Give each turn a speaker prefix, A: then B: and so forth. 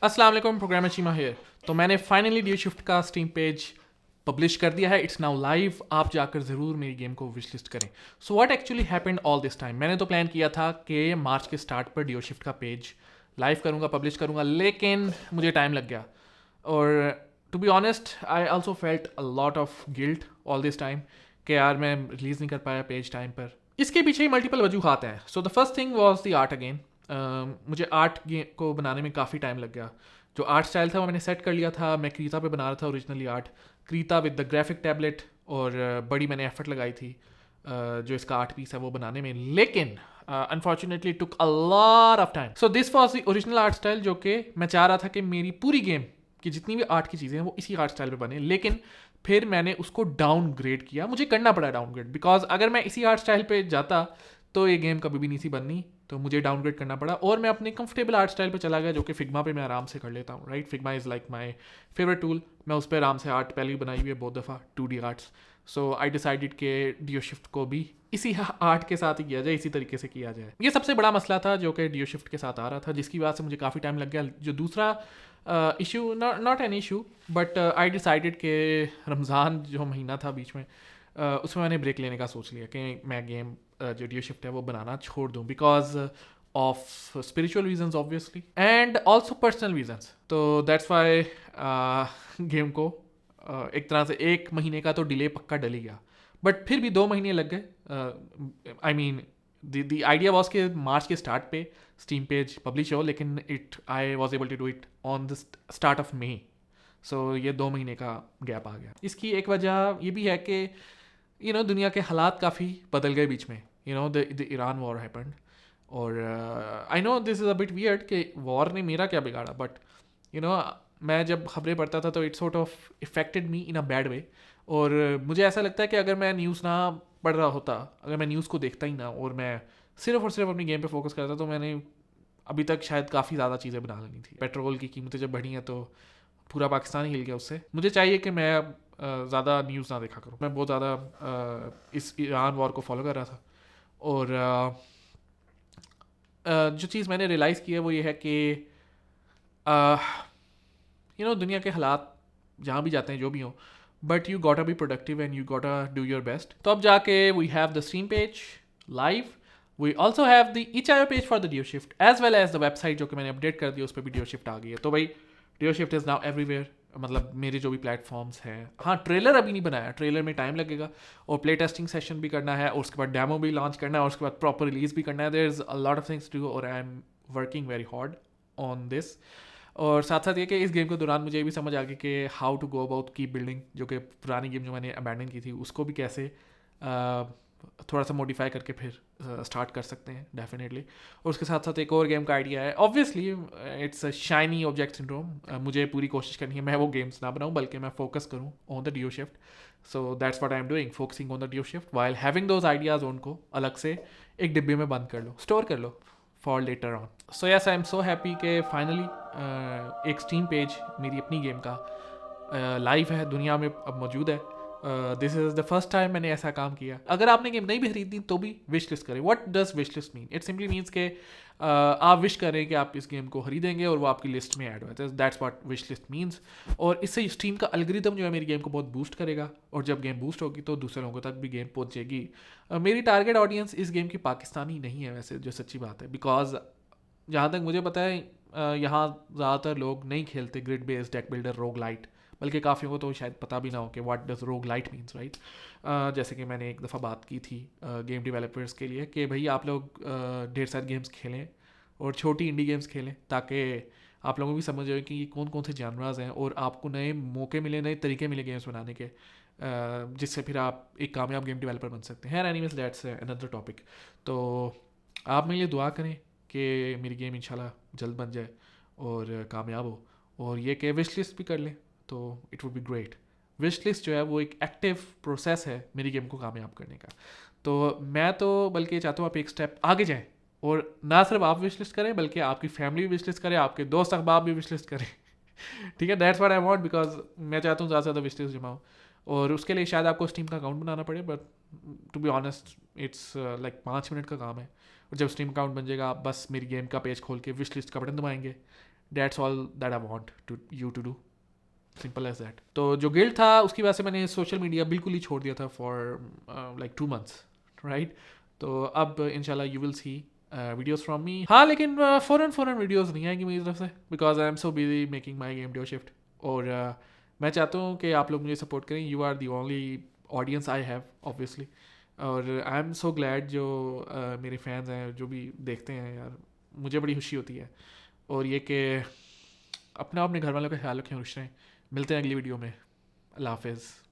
A: अस्सलाम वालेकुम, programmer Cheema here. तो मैंने फाइनली ड्यू शिफ्ट का स्टीम पेज पब्लिश कर दिया है। It's now live. आप जाकर ज़रूर मेरी गेम को विश लिस्ट करें। So what actually happened all this time, मैंने तो प्लान किया था कि मार्च के स्टार्ट पर ड्यू शिफ्ट का पेज लाइव करूँगा, पब्लिश करूँगा, लेकिन मुझे टाइम लग गया। और to be honest I also felt a lot of guilt all this time कि यार मैं रिलीज़ नहीं कर पाया पेज टाइम पर। इसके पीछे ही मल्टीपल वजूहत हैं। So the first thing was the art again. मुझे आर्ट को बनाने में काफ़ी टाइम लग गया। जो आर्ट स्टाइल था वो मैंने सेट कर लिया था। मैं क्रीता पे बना रहा था originally art, Krita with the graphic tablet, और बड़ी मैंने एफर्ट लगाई थी जो इसका आर्ट पीस है वो बनाने में। लेकिन unfortunately took a lot of time. So this was the original art style जो कि मैं चाह रहा था कि मेरी पूरी गेम की जितनी भी आर्ट की चीज़ें हैं वो इसी आर्ट स्टाइल पे बने। लेकिन फिर मैंने उसको डाउनग्रेड किया, मुझे करना पड़ा डाउनग्रेड, बिकॉज अगर मैं इसी आर्ट स्टाइल पे जाता तो ये गेम कभी भी नहीं थी बननी। तो मुझे डाउनग्रेड करना पड़ा और मैं अपने कंफर्टेबल आर्ट स्टाइल पे चला गया जो कि फिग्मा पे मैं आराम से कर लेता हूँ। Right, Figma is like my favourite tool. मैं उस पर आराम से आर्ट पहले भी बनाई हुई है बहुत दफ़ा, 2D arts. So I decided के डियो शिफ्ट को भी इसी आर्ट के साथ ही किया जाए, इसी तरीके से किया जाए। ये सबसे बड़ा मसला था जो कि डियो शिफ्ट के साथ आ रहा था, जिसकी वजह से मुझे काफ़ी टाइम लग गया। जो दूसरा issue, not an issue, but I decided के रमज़ान जो महीना था बीच में, उसमें मैंने ब्रेक लेने का सोच लिया कि मैं गेम जो डियो शिफ्ट है वो बनाना छोड़ दूँ, because of spiritual reasons obviously and also personal reasons. तो दैट्स वाई गेम को एक तरह से 1 महीने का तो डिले पक्का डल ही गया, बट फिर भी 2 महीने लग गए। I mean the idea was कि मार्च के स्टार्ट पे स्टीम पेज पब्लिश हो, लेकिन I was able to do it on the start of May. So ये 2 महीने का गैप आ गया। इसकी एक वजह ये भी है कि दुनिया के हालात काफ़ी बदल गए बीच में। द ईरान वॉर हैपेंड, और I know this is a bit weird कि वॉर ने मेरा क्या बिगाड़ा, बट मैं जब खबरें पढ़ता था तो it sort of affected me in a bad way. और मुझे ऐसा लगता है कि अगर मैं न्यूज़ ना पढ़ रहा होता, अगर मैं न्यूज़ को देखता ही ना और मैं सिर्फ और सिर्फ अपनी गेम पे फोकस करता, तो मैंने अभी तक शायद काफ़ी ज़्यादा चीज़ें बना लेनी थी। पेट्रोल की कीमतें जब बढ़ी हैं तो पूरा पाकिस्तान ही हिल गया उससे। मुझे चाहिए कि मैं अब ज़्यादा न्यूज़ ना देखा करूँ। मैं बहुत ज़्यादा इस ईरान वॉर को फॉलो कर रहा था, और जो चीज़ मैंने रियलाइज़ की है वो ये है कि दुनिया के हालात जहाँ भी जाते हैं जो भी हो, but you gotta be productive and you gotta do your best. तो अब जाके we have the stream page live, we also have the itch.io page for the Duo Shift as well as the website जो कि मैंने update कर दी, उस पर भी डियो शिफ्ट आ गई है। तो भाई Duo Shift is now everywhere, मतलब मेरे जो भी प्लेटफॉर्म्स हैं। हाँ, ट्रेलर अभी नहीं बनाया, ट्रेलर में टाइम लगेगा, और प्ले टेस्टिंग सेशन भी करना है, और उसके बाद डेमो भी लॉन्च करना है, और उसके बाद प्रॉपर रिलीज भी करना है। There is a lot of things to do, और I am working very hard on this. और साथ साथ ये कि इस गेम के दौरान मुझे ये भी समझ आ गई कि हाउ टू गो अबाउट की बिल्डिंग, जो कि पुरानी गेम जो मैंने अबैंडन की थी उसको भी कैसे थोड़ा सा मॉडिफाई करके फिर स्टार्ट कर सकते हैं डेफिनेटली। और उसके साथ साथ एक और गेम का आइडिया है, obviously it's shiny object syndrome. मुझे पूरी कोशिश करनी है मैं वो गेम्स ना बनाऊँ, बल्कि मैं फोकस करूँ on the Duo Shift. So that's what I am doing, focusing on the Duo Shift while having those ideas. उनको अलग से एक डिब्बे में बंद कर लो, स्टोर कर लो for later on. So yes, I am so happy कि फाइनली एक स्टीम पेज मेरी अपनी गेम का लाइव है, दुनिया में अब मौजूद है। This is the first time मैंने ऐसा काम किया। अगर आपने गेम नहीं भी खरीदनी तो भी विश लिस्ट करें। What does wish list mean? It simply means के आप विश करें कि आप इस गेम को खरीदेंगे और वो आपकी लिस्ट में ऐड हो। That's what wish list means. और इससे स्टीम का एल्गोरिथम जो है मेरी गेम को बहुत बूस्ट करेगा, और जब गेम बूस्ट होगी तो दूसरे लोगों तक भी गेम पहुंचेगी। मेरी टारगेट ऑडियंस इस गेम की पाकिस्तानी नहीं है वैसे, जो सच्ची बात है, बिकॉज जहाँ तक मुझे पता है यहाँ ज़्यादातर लोग नहीं खेलते ग्रिड बेस्ड डेक बिल्डर रोग लाइट, बल्कि काफ़ी को तो शायद पता भी ना हो कि व्हाट डज रोग लाइट मीन्स, राइट। जैसे कि मैंने एक दफ़ा बात की थी गेम डेवलपर्स के लिए कि भाई आप लोग ढेर सारे गेम्स खेलें और छोटी इंडी गेम्स खेलें, ताकि आप लोगों को भी समझ आए कि ये कौन कौन से जानराज हैं, और आपको नए मौके मिले, नए तरीके मिले गेम्स बनाने के, जिससे फिर आप एक कामयाब गेम डेवलपर बन सकते हैं। Anyways that's another topic. तो आप मेरे लिए दुआ करें कि मेरी गेम इंशाल्लाह जल्द बन जाए और कामयाब हो, और ये कि विश लिस्ट भी कर लें तो it would be great. Wish list जो है वो एक एक्टिव प्रोसेस है मेरी गेम को कामयाब करने का। तो मैं तो बल्कि चाहता हूँ आप एक स्टेप आगे जाएँ, और ना सिर्फ आप विश लिस्ट करें बल्कि आपकी फैमिली भी विश लिस्ट करे, आपके दोस्त अहबाब भी विश लिस्ट करें। ठीक है, that's what I want, because मैं चाहता हूँ ज़्यादा से ज़्यादा विश लिस्ट जमाऊँ, और उसके लिए शायद आपको स्टीम का अकाउंट बनाना पड़े, but to be honest it's like 5 minute का काम है, और जब स्टीम अकाउंट बन जाएगा आप बस मेरी गेम का पेज खोल के विश लिस्ट का बटन दबाएंगे. That's all that I want to you to do. Simple as that. तो जो गिल्ड था उसकी वजह से मैंने सोशल मीडिया बिल्कुल ही छोड़ दिया था फॉर लाइक 2 months, राइट. तो अब इंशाल्लाह you will see videos from me. हाँ, लेकिन फ़ौरन वीडियोस नहीं आएंगी मेरी तरफ से because I am so busy making my game Duo Shift. और मैं चाहता हूँ कि आप लोग मुझे सपोर्ट करें. You are the only audience I have obviously. और आई एम सो ग्लैड जो मेरे फैंस हैं जो भी देखते हैं यार, मुझे बड़ी खुशी होती है. और ये कि अपने घर वालों का ख्याल रखें, खुश रहें. मिलते हैं अगली वीडियो में. अल्लाह हाफिज़.